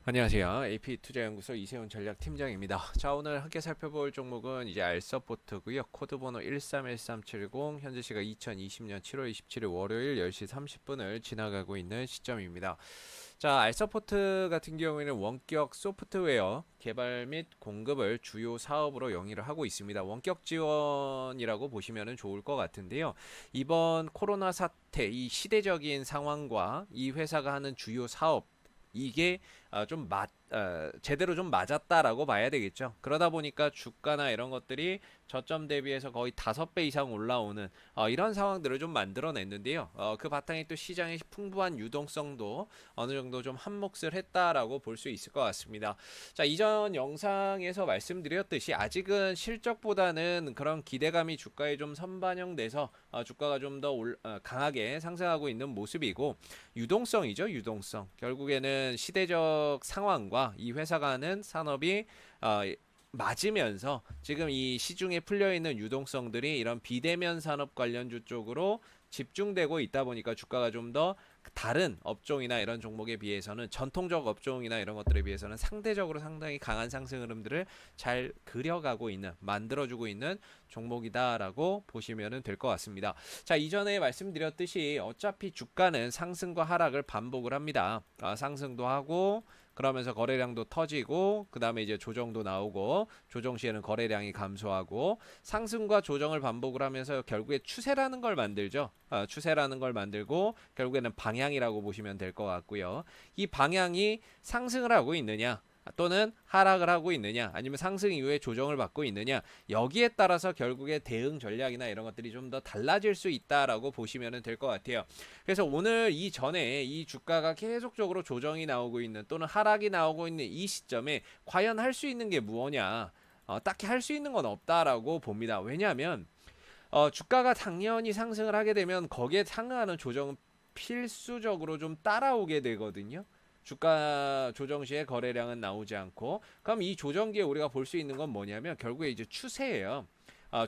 안녕하세요. AP투자연구소 이세훈 전략팀장입니다. 자, 오늘 함께 살펴볼 종목은 이제 알서포트고요. 코드번호 131370, 현재 시각 2020년 7월 27일 월요일 10시 30분을 지나가고 있는 시점입니다. 자, 알서포트 같은 경우에는 원격 소프트웨어 개발 및 공급을 주요 사업으로 영위를 하고 있습니다. 원격 지원이라고 보시면 좋을 것 같은데요. 이번 코로나 사태, 이 시대적인 상황과 이 회사가 하는 주요 사업, 이게 제대로 좀 맞았다라고 봐야 되겠죠. 그러다 보니까 주가나 이런 것들이 저점 대비해서 거의 5배 이상 올라오는 이런 상황들을 좀 만들어냈는데요. 그 바탕에 또 시장의 풍부한 유동성도 어느 정도 좀 한몫을 했다라고 볼 수 있을 것 같습니다. 자, 이전 영상에서 말씀드렸듯이 아직은 실적보다는 그런 기대감이 주가에 좀 선반영돼서 주가가 좀 더 강하게 상승하고 있는 모습이고, 유동성이죠, 유동성. 결국에는 시대적 상황과 이 회사가 하는 산업이 맞으면서 지금 이 시중에 풀려 있는 유동성들이 이런 비대면 산업 관련주 쪽으로 집중되고 있다 보니까 주가가 좀 더 다른 업종이나 이런 종목에 비해서는, 전통적 업종이나 이런 것들에 비해서는 상대적으로 상당히 강한 상승 흐름들을 잘 그려가고 있는, 만들어주고 있는 종목이다라고 보시면 될 것 같습니다. 자, 이전에 말씀드렸듯이 어차피 주가는 상승과 하락을 반복을 합니다. 상승도 하고 그러면서 거래량도 터지고, 그 다음에 이제 조정도 나오고, 조정 시에는 거래량이 감소하고, 상승과 조정을 반복을 하면서 결국에 추세라는 걸 만들죠. 추세라는 걸 만들고 결국에는 방향이라고 보시면 될 것 같고요. 이 방향이 상승을 하고 있느냐, 또는 하락을 하고 있느냐, 아니면 상승 이후에 조정을 받고 있느냐, 여기에 따라서 결국에 대응 전략이나 이런 것들이 좀 더 달라질 수 있다라고 보시면 될 것 같아요. 그래서 오늘 이전에 이 주가가 계속적으로 조정이 나오고 있는, 또는 하락이 나오고 있는 이 시점에 과연 할 수 있는 게 무엇냐, 딱히 할 수 있는 건 없다라고 봅니다. 왜냐하면 주가가 당연히 상승을 하게 되면 거기에 상응하는 조정은 필수적으로 좀 따라오게 되거든요. 주가 조정 시에 거래량은 나오지 않고, 그럼 이 조정기에 우리가 볼 수 있는 건 뭐냐면 결국에 이제 추세예요.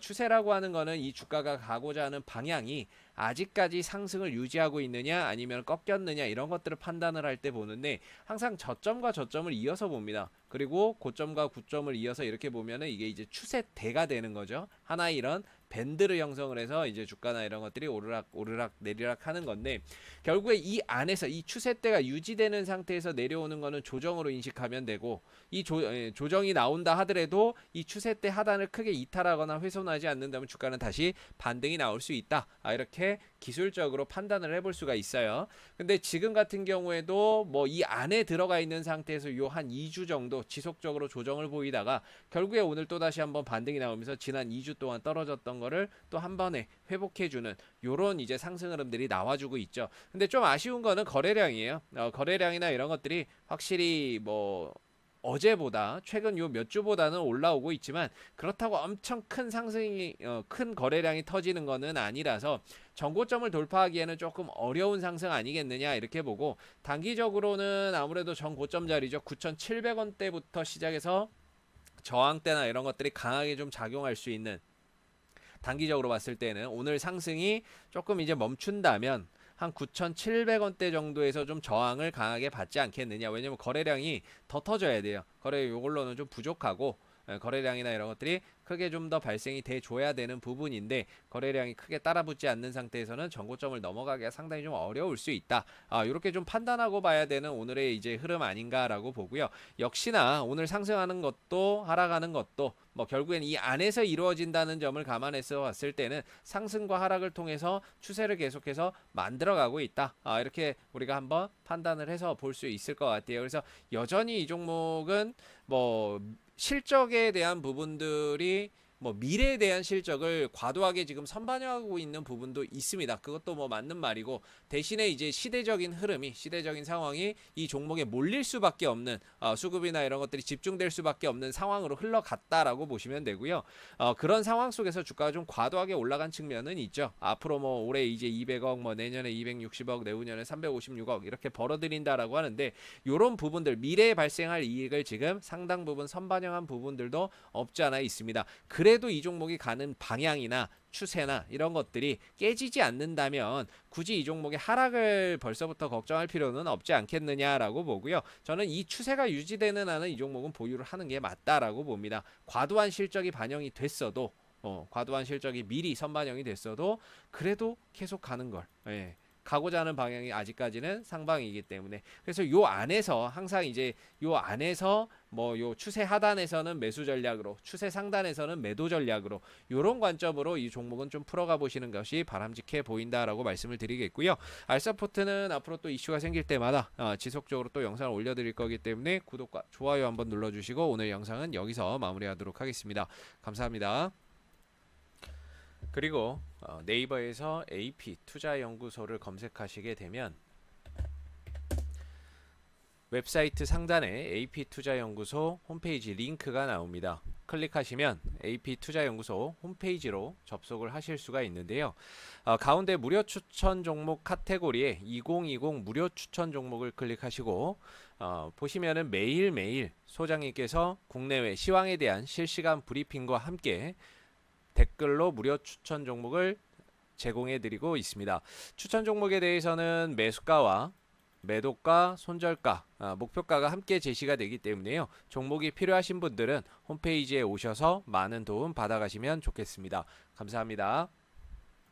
추세라고 하는 거는 이 주가가 가고자 하는 방향이 아직까지 상승을 유지하고 있느냐 아니면 꺾였느냐, 이런 것들을 판단을 할 때 보는데, 항상 저점과 저점을 이어서 봅니다. 그리고 고점과 고점을 이어서 이렇게 보면은 이게 이제 추세대가 되는 거죠. 하나의 이런 밴드를 형성을 해서 이제 주가나 이런 것들이 오르락 오르락 내리락 하는 건데, 결국에 이 안에서 이 추세대가 유지되는 상태에서 내려오는 거는 조정으로 인식하면 되고, 이 조정이 나온다 하더라도 이 추세대 하단을 크게 이탈하거나 훼손하지 않는다면 주가는 다시 반등이 나올 수 있다. 이렇게 기술적으로 판단을 해볼 수가 있어요. 근데 지금 같은 경우에도 뭐 이 안에 들어가 있는 상태에서 요 한 2주 정도 지속적으로 조정을 보이다가 결국에 오늘 또 다시 한번 반등이 나오면서 지난 2주 동안 떨어졌던 거를 또 한 번에 회복해주는 요런 이제 상승 흐름들이 나와주고 있죠. 근데 좀 아쉬운 거는 거래량이에요. 거래량이나 이런 것들이 확실히 뭐 어제보다, 최근 요 몇 주보다는 올라오고 있지만, 그렇다고 엄청 큰 상승이 큰 거래량이 터지는 거는 아니라서 전고점을 돌파하기에는 조금 어려운 상승 아니겠느냐, 이렇게 보고, 단기적으로는 아무래도 전고점 자리죠. 9,700원대부터 시작해서 저항대나 이런 것들이 강하게 좀 작용할 수 있는, 단기적으로 봤을 때는 오늘 상승이 조금 이제 멈춘다면 한 9,700원대 정도에서 좀 저항을 강하게 받지 않겠느냐. 왜냐면 거래량이 더 터져야 돼요. 거래 요걸로는 좀 부족하고, 거래량이나 이런 것들이 크게 좀 더 발생이 돼 줘야 되는 부분인데, 거래량이 크게 따라붙지 않는 상태에서는 전고점을 넘어가기가 상당히 좀 어려울 수 있다. 이렇게 좀 판단하고 봐야 되는 오늘의 이제 흐름 아닌가라고 보고요. 역시나 오늘 상승하는 것도 하락하는 것도 뭐 결국엔 이 안에서 이루어진다는 점을 감안해서 봤을 때는 상승과 하락을 통해서 추세를 계속해서 만들어가고 있다. 이렇게 우리가 한번 판단을 해서 볼 수 있을 것 같아요. 그래서 여전히 이 종목은 뭐 실적에 대한 부분들이, 뭐 미래에 대한 실적을 과도하게 지금 선반영하고 있는 부분도 있습니다. 그것도 뭐 맞는 말이고, 대신에 이제 시대적인 흐름이, 시대적인 상황이 이 종목에 몰릴 수밖에 없는, 수급이나 이런 것들이 집중될 수밖에 없는 상황으로 흘러갔다라고 보시면 되고요. 그런 상황 속에서 주가가 좀 과도하게 올라간 측면은 있죠. 앞으로 뭐 올해 이제 200억, 뭐 내년에 260억, 내후년에 356억 이렇게 벌어들인다라고 하는데, 요런 부분들, 미래에 발생할 이익을 지금 상당 부분 선반영한 부분들도 없지 않아 있습니다. 그래도 이 종목이 가는 방향이나 추세나 이런 것들이 깨지지 않는다면 굳이 이 종목의 하락을 벌써부터 걱정할 필요는 없지 않겠느냐라고 보고요. 저는 이 추세가 유지되는 한은 이 종목은 보유를 하는 게 맞다라고 봅니다. 과도한 실적이 반영이 됐어도 과도한 실적이 미리 선반영이 됐어도 그래도 계속 가는 걸 가고자 하는 방향이 아직까지는 상방이기 때문에 그래서 요 안에서 항상 이제 요 안에서 뭐 요 추세 하단에서는 매수 전략으로 추세 상단에서는 매도 전략으로 요런 관점으로 이 종목은 좀 풀어가 보시는 것이 바람직해 보인다라고 말씀을 드리겠고요. 알서포트는 앞으로 또 이슈가 생길 때마다 지속적으로 또 영상을 올려드릴 거기 때문에 구독과 좋아요 한번 눌러주시고 오늘 영상은 여기서 마무리하도록 하겠습니다. 감사합니다. 그리고 네이버에서 AP 투자연구소를 검색하시게 되면 웹사이트 상단에 AP 투자연구소 홈페이지 링크가 나옵니다. 클릭하시면 AP 투자연구소 홈페이지로 접속을 하실 수가 있는데요. 가운데 무료 추천 종목 카테고리에 2020 무료 추천 종목을 클릭하시고 보시면은 매일매일 소장님께서 국내외 시황에 대한 실시간 브리핑과 함께 댓글로 무료 추천 종목을 제공해 드리고 있습니다. 추천 종목에 대해서는 매수가와 매도가, 손절가, 목표가가 함께 제시가 되기 때문에요. 종목이 필요하신 분들은 홈페이지에 오셔서 많은 도움 받아가시면 좋겠습니다. 감사합니다.